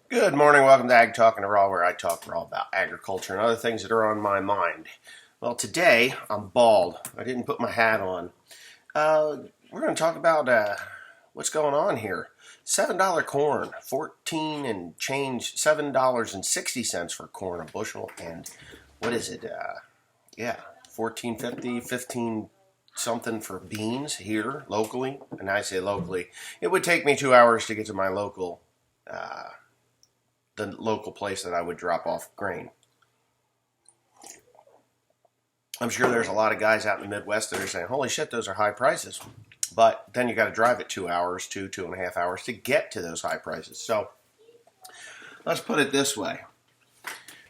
Good morning, welcome to Ag Talking Raw, where I talk raw about agriculture and other things that are on my mind. Well, today I'm bald. I didn't put my hat on. We're going to talk about what's going on here. $7 corn, 14 and change, $7.60 for corn a bushel, and what is it? Yeah, 14.50, 15 something for beans here locally. And I say locally, it would take me 2 hours to get to my uh, local place that I would drop off grain. I'm sure there's a lot of guys out in the Midwest that are saying, holy shit, those are high prices. But then you got to drive it 2 hours, 2.5 hours to get to those high prices. So let's put it this way.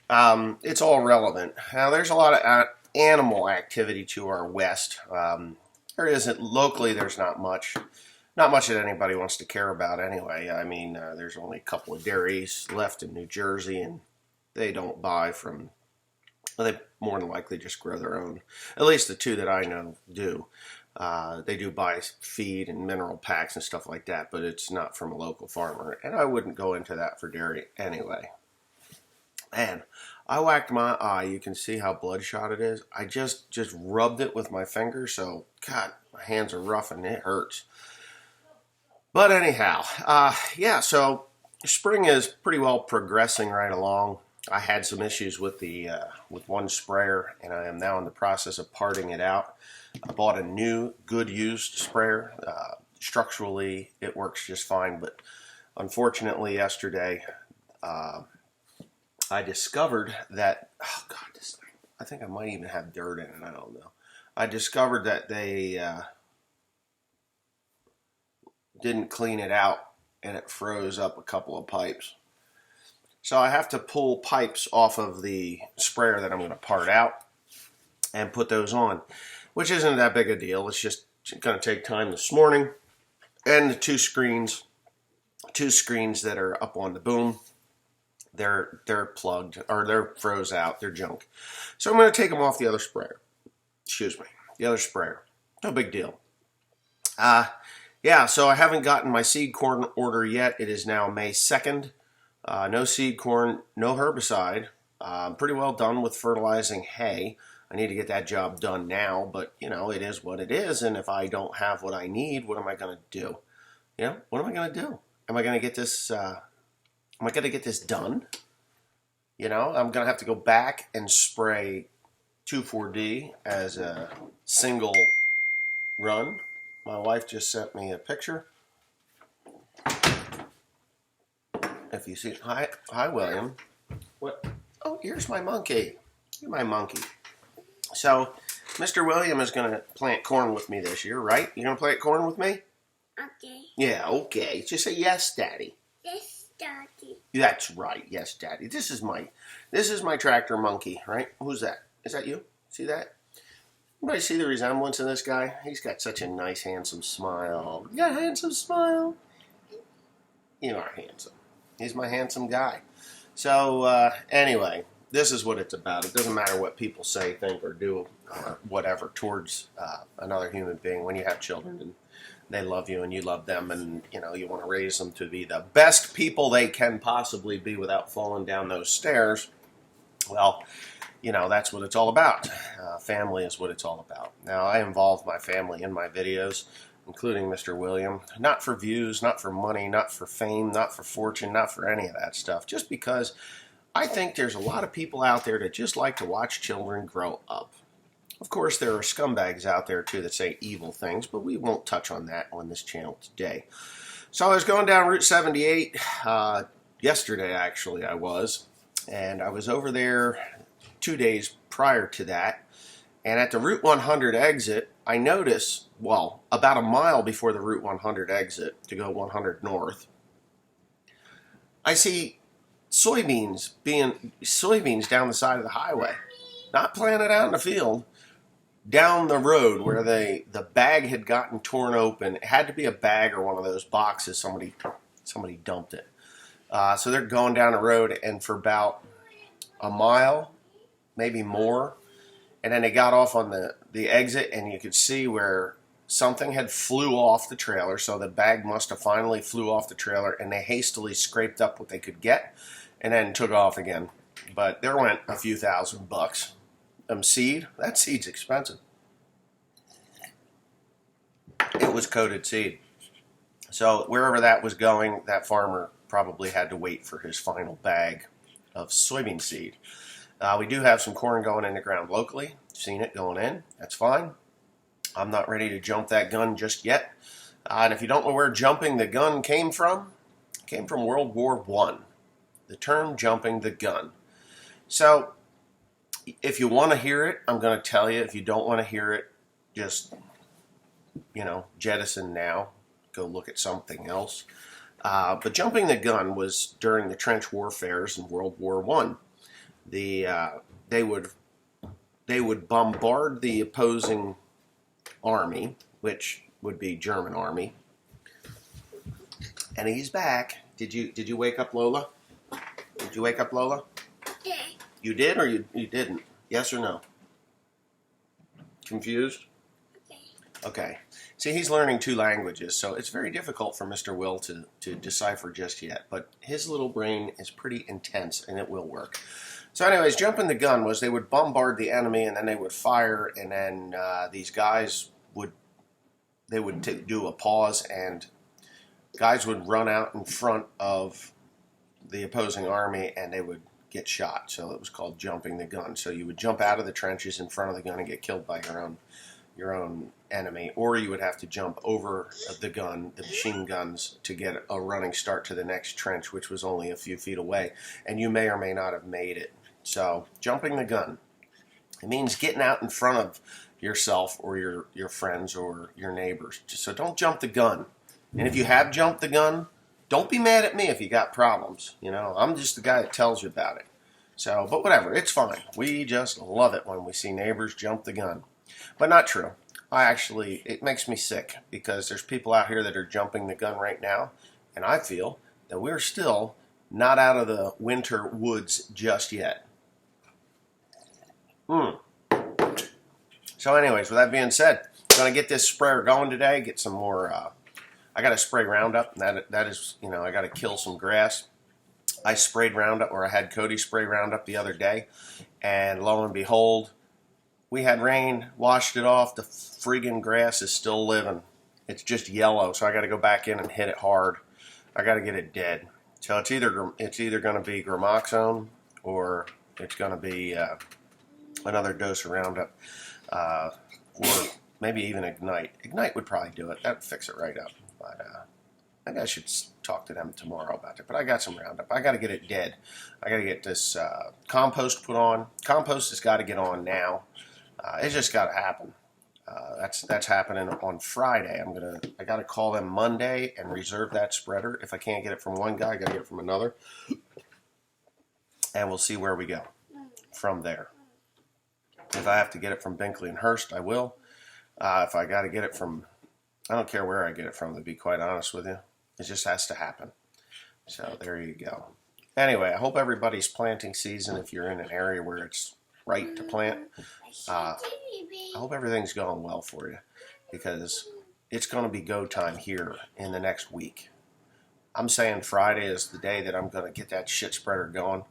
It's all relevant. Now, there's a lot of animal activity to our west. There isn't locally. There's not much that anybody wants to care about anyway. I mean, there's only a couple of dairies left in New Jersey, and they don't buy from. Well, they more than likely just grow their own. At least the two that I know do. They do buy feed and mineral packs and stuff like that, but it's not from a local farmer. And I wouldn't go into that for dairy anyway. And I whacked my eye. You can see how bloodshot it is. I just rubbed it with my finger, so God, my hands are rough and it hurts. But anyhow, yeah. So spring is pretty well progressing right along. I had some issues with with one sprayer, and I am now in the process of parting it out. I bought a new, good used sprayer. Structurally, it works just fine, but unfortunately, yesterday I discovered that this thing. I think I might even have dirt in it. I don't know. I discovered that they didn't clean it out, and it froze up a couple of pipes. So I have to pull pipes off of the sprayer that I'm going to part out and put those on, which isn't that big a deal. It's just going to take time this morning. And the two screens that are up on the boom, they're plugged, or they're froze out. They're junk. So I'm going to take them off the other sprayer. Excuse me, the other sprayer. No big deal. Yeah, so I haven't gotten my seed corn order yet. It is now May 2nd. No seed corn, no herbicide. I'm pretty well done with fertilizing hay. I need to get that job done now, but it is what it is. And if I don't have what I need, what am I going to do? What am I going to do? Am I going to get this? Am I going to get this done? I'm going to have to go back and spray 2,4-D as a single run. My wife just sent me a picture. If you see, hi, William. What? Oh, here's my monkey. You're my monkey. So, Mr. William is going to plant corn with me this year, right? You going to plant corn with me? Okay. Yeah, okay. Just say yes, Daddy. Yes, Daddy. That's right. Yes, Daddy. This is my tractor monkey, right? Who's that? Is that you? See that? Anybody see the resemblance in this guy? He's got such a nice, handsome smile. You got a handsome smile. You are handsome. He's my handsome guy. So, anyway, this is what it's about. It doesn't matter what people say, think, or do, or whatever, towards another human being when you have children and they love you and you love them, and you want to raise them to be the best people they can possibly be without falling down those stairs. Well, that's what it's all about. Family is what it's all about. Now, I involve my family in my videos, including Mr. William, not for views, not for money, not for fame, not for fortune, not for any of that stuff, just because I think there's a lot of people out there that just like to watch children grow up. Of course, there are scumbags out there, too, that say evil things, but we won't touch on that on this channel today. So I was going down Route 78 yesterday, actually, and I was over there 2 days prior to that, and at the Route 100 exit, I noticed, about a mile before the Route 100 exit to go 100 north, I see soybeans down the side of the highway, not planted out in the field, down the road where the bag had gotten torn open. It had to be a bag or one of those boxes. Somebody dumped it. So they're going down the road, and for about a mile, maybe more, and then they got off on the exit, and you could see where something had flew off the trailer, so the bag must have finally flew off the trailer, and they hastily scraped up what they could get and then took off again. But there went a few $1,000. Seed, that seed's expensive. It was coated seed. So wherever that was going, that farmer probably had to wait for his final bag of soybean seed. We do have some corn going in the ground locally. Seen it going in. That's fine. I'm not ready to jump that gun just yet. And if you don't know where jumping the gun came from, it came from World War I. The term jumping the gun. So if you want to hear it, I'm going to tell you. If you don't want to hear it, just, jettison now. Go look at something else. But jumping the gun was during the trench warfares in World War I. They would bombard the opposing army, which would be German army. And he's back. Did you wake up, Lola? Did you wake up, Lola? Yeah. You did or you didn't? Yes or no? Confused? Okay. Okay. See, he's learning 2 languages, so it's very difficult for Mr. Will to decipher just yet. But his little brain is pretty intense, and it will work. So anyways, jumping the gun was they would bombard the enemy, and then they would fire, and then these guys would do a pause, and guys would run out in front of the opposing army, and they would get shot. So it was called jumping the gun. So you would jump out of the trenches in front of the gun and get killed by your own enemy, or you would have to jump over the gun, the machine guns, to get a running start to the next trench, which was only a few feet away, and you may or may not have made it. So jumping the gun, it means getting out in front of yourself or your friends or your neighbors. So don't jump the gun. And if you have jumped the gun, don't be mad at me if you got problems. I'm just the guy that tells you about it. So, but whatever, it's fine. We just love it when we see neighbors jump the gun. But not true. It makes me sick because there's people out here that are jumping the gun right now, and I feel that we're still not out of the winter woods just yet. So anyways, with that being said, I'm going to get this sprayer going today, get some more, I got to spray Roundup, and that is, I got to kill some grass. I sprayed Roundup, or I had Cody spray Roundup the other day, and lo and behold, we had rain, washed it off, the friggin' grass is still living. It's just yellow, so I got to go back in and hit it hard. I got to get it dead. So it's either going to be Gramoxone, or it's going to be another dose of Roundup, or maybe even Ignite. Ignite would probably do it. That would fix it right up. But maybe I should talk to them tomorrow about it. But I got some Roundup. I got to get it dead. I got to get this compost put on. Compost has got to get on now. It's just got to happen. That's happening on Friday. I got to call them Monday and reserve that spreader. If I can't get it from one guy, I got to get it from another. And we'll see where we go from there. If I have to get it from Binkley and Hurst, I will. If I got to get it from, I don't care where I get it from, to be quite honest with you. It just has to happen. So there you go. Anyway, I hope everybody's planting season, if you're in an area where it's right to plant. I hope everything's going well for you, because it's going to be go time here in the next week. I'm saying Friday is the day that I'm going to get that shit spreader going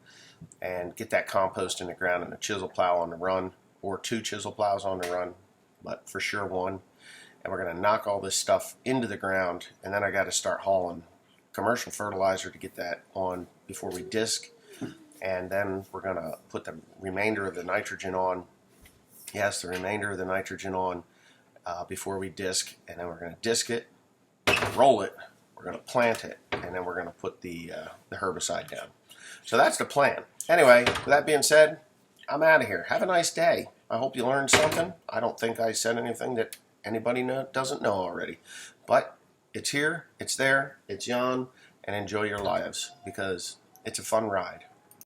and get that compost in the ground and a chisel plow on the run, or 2 chisel plows on the run, but for sure 1. And we're going to knock all this stuff into the ground, and then I got to start hauling commercial fertilizer to get that on before we disc. And then we're going to put the remainder of the nitrogen on. Yes, the remainder of the nitrogen on before we disc. And then we're going to disc it, roll it, we're going to plant it, and then we're going to put the herbicide down. So that's the plan. Anyway, with that being said, I'm out of here. Have a nice day. I hope you learned something. I don't think I said anything that anybody doesn't know already. But it's here, it's there, it's yon, and enjoy your lives, because it's a fun ride.